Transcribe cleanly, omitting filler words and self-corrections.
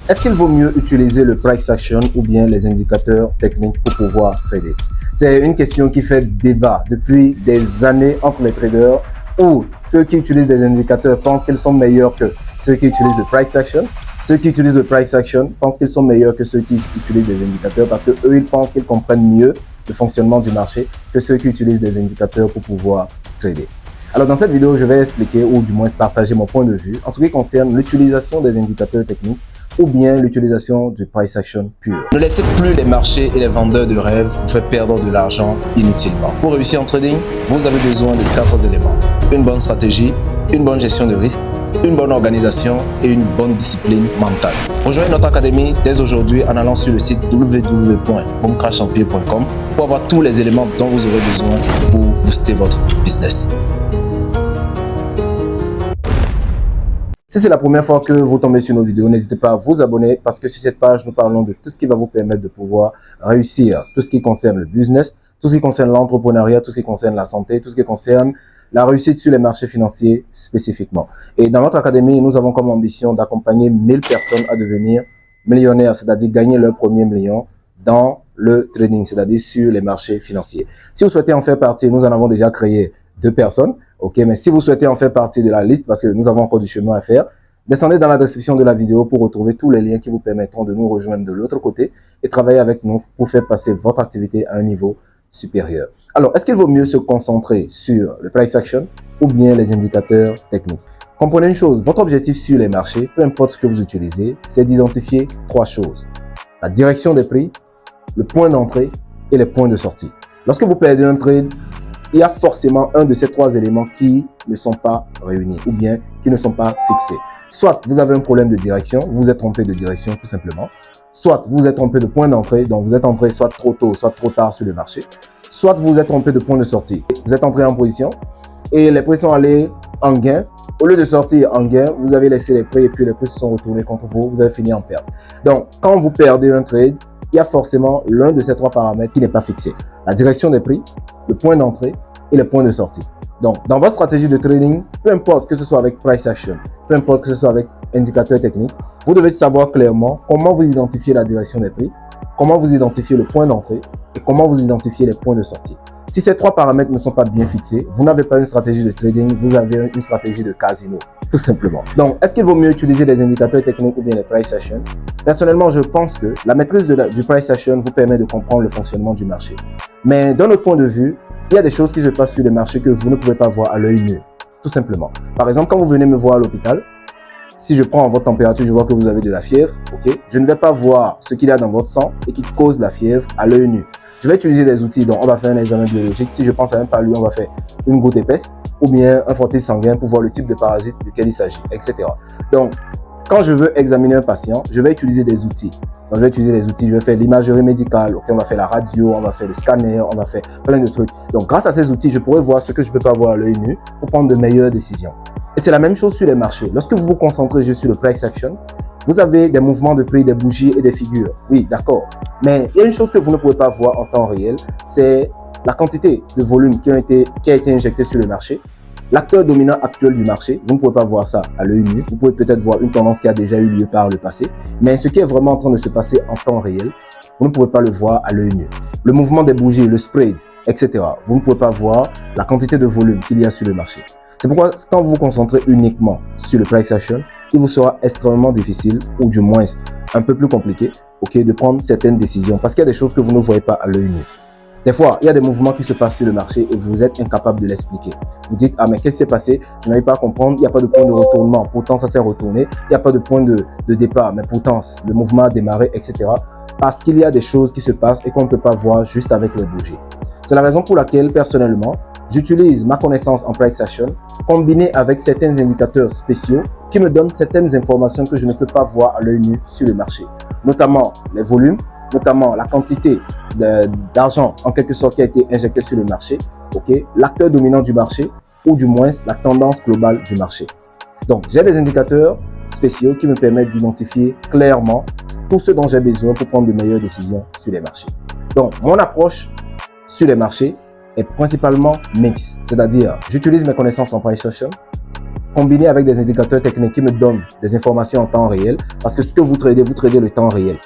Est-ce qu'il vaut mieux utiliser le price action ou bien les indicateurs techniques pour pouvoir trader? C'est une question qui fait débat depuis des années entre les traders où ceux qui utilisent des indicateurs pensent qu'ils sont meilleurs que ceux qui utilisent le price action. Ceux qui utilisent le price action pensent qu'ils sont meilleurs que ceux qui utilisent des indicateurs parce que eux ils pensent qu'ils comprennent mieux le fonctionnement du marché que ceux qui utilisent des indicateurs pour pouvoir trader. Alors dans cette vidéo, je vais expliquer ou du moins partager mon point de vue en ce qui concerne l'utilisation des indicateurs techniques ou bien l'utilisation du price action pur. Ne laissez plus les marchés et les vendeurs de rêves vous faire perdre de l'argent inutilement. Pour réussir en trading, vous avez besoin de 4 éléments. Une bonne stratégie, une bonne gestion de risque, une bonne organisation et une bonne discipline mentale. Rejoignez notre académie dès aujourd'hui en allant sur le site www.boomcrashempire.com pour avoir tous les éléments dont vous aurez besoin pour booster votre business. Si c'est la première fois que vous tombez sur nos vidéos, n'hésitez pas à vous abonner parce que sur cette page, nous parlons de tout ce qui va vous permettre de pouvoir réussir, tout ce qui concerne le business, tout ce qui concerne l'entrepreneuriat, tout ce qui concerne la santé, tout ce qui concerne la réussite sur les marchés financiers spécifiquement. Et dans notre académie, nous avons comme ambition d'accompagner 1000 personnes à devenir millionnaires, c'est-à-dire gagner leur premier million dans le trading, c'est-à-dire sur les marchés financiers. Si vous souhaitez en faire partie, nous en avons déjà créé 2 personnes. Ok, mais si vous souhaitez en faire partie de la liste, parce que nous avons encore du chemin à faire, descendez dans la description de la vidéo pour retrouver tous les liens qui vous permettront de nous rejoindre de l'autre côté et travailler avec nous pour faire passer votre activité à un niveau supérieur. Alors, est-ce qu'il vaut mieux se concentrer sur le price action ou bien les indicateurs techniques? Comprenez une chose, votre objectif sur les marchés, peu importe ce que vous utilisez, c'est d'identifier 3 choses. La direction des prix, le point d'entrée et les points de sortie. Lorsque vous perdez un trade, il y a forcément un de ces 3 éléments qui ne sont pas réunis ou bien qui ne sont pas fixés. Soit vous avez un problème de direction, vous êtes trompé de direction tout simplement. Soit vous êtes trompé de point d'entrée, donc vous êtes entré soit trop tôt, soit trop tard sur le marché. Soit vous êtes trompé de point de sortie. Vous êtes entré en position et les prix sont allés en gain. Au lieu de sortir en gain, vous avez laissé les prix et puis les prix se sont retournés contre vous, vous avez fini en perte. Donc, quand vous perdez un trade, il y a forcément l'un de ces 3 paramètres qui n'est pas fixé. La direction des prix, le point d'entrée et le point de sortie. Donc, dans votre stratégie de trading, peu importe que ce soit avec price action, peu importe que ce soit avec indicateur technique, vous devez savoir clairement comment vous identifiez la direction des prix, comment vous identifiez le point d'entrée et comment vous identifiez les points de sortie. Si ces 3 paramètres ne sont pas bien fixés, vous n'avez pas une stratégie de trading, vous avez une stratégie de casino, tout simplement. Donc, est-ce qu'il vaut mieux utiliser les indicateurs techniques ou bien les price action? Personnellement, je pense que la maîtrise du price action vous permet de comprendre le fonctionnement du marché. Mais d'un autre point de vue, il y a des choses qui se passent sur les marchés que vous ne pouvez pas voir à l'œil nu, tout simplement. Par exemple, quand vous venez me voir à l'hôpital, si je prends votre température, je vois que vous avez de la fièvre, ok, je ne vais pas voir ce qu'il y a dans votre sang et qui cause la fièvre à l'œil nu. Je vais utiliser des outils, donc on va faire un examen biologique. Si je pense à un palu, on va faire une goutte épaisse ou bien un frottis sanguin pour voir le type de parasite duquel il s'agit, etc. Donc, quand je veux examiner un patient, je vais utiliser des outils. Donc, je vais utiliser des outils, je vais faire l'imagerie médicale, okay, on va faire la radio, on va faire le scanner, on va faire plein de trucs. Donc, grâce à ces outils, je pourrais voir ce que je ne peux pas voir à l'œil nu pour prendre de meilleures décisions. Et c'est la même chose sur les marchés. Lorsque vous vous concentrez juste sur le price action, vous avez des mouvements de prix, des bougies et des figures. Oui, d'accord. Mais il y a une chose que vous ne pouvez pas voir en temps réel, c'est la quantité de volume qui a été injecté sur le marché. L'acteur dominant actuel du marché, vous ne pouvez pas voir ça à l'œil nu. Vous pouvez peut-être voir une tendance qui a déjà eu lieu par le passé. Mais ce qui est vraiment en train de se passer en temps réel, vous ne pouvez pas le voir à l'œil nu. Le mouvement des bougies, le spread, etc. Vous ne pouvez pas voir la quantité de volume qu'il y a sur le marché. C'est pourquoi quand vous vous concentrez uniquement sur le price action, il vous sera extrêmement difficile, ou du moins un peu plus compliqué, okay, de prendre certaines décisions. Parce qu'il y a des choses que vous ne voyez pas à l'œil nu. Des fois, il y a des mouvements qui se passent sur le marché et vous êtes incapable de l'expliquer. Vous dites, ah mais qu'est-ce qui s'est passé? Je n'arrive pas à comprendre, il n'y a pas de point de retournement. Pourtant, ça s'est retourné. Il n'y a pas de point de départ, mais pourtant, le mouvement a démarré, etc. Parce qu'il y a des choses qui se passent et qu'on ne peut pas voir juste avec les bougies. C'est la raison pour laquelle, personnellement, j'utilise ma connaissance en price action combinée avec certains indicateurs spéciaux qui me donnent certaines informations que je ne peux pas voir à l'œil nu sur le marché. Notamment les volumes, notamment la quantité d'argent en quelque sorte qui a été injecté sur le marché, okay, l'acteur dominant du marché ou du moins la tendance globale du marché. Donc, j'ai des indicateurs spéciaux qui me permettent d'identifier clairement tout ce dont j'ai besoin pour prendre de meilleures décisions sur les marchés. Donc, mon approche sur les marchés est principalement mix, c'est-à-dire j'utilise mes connaissances en price action, combiné avec des indicateurs techniques qui me donnent des informations en temps réel, parce que ce que vous tradez le temps réel.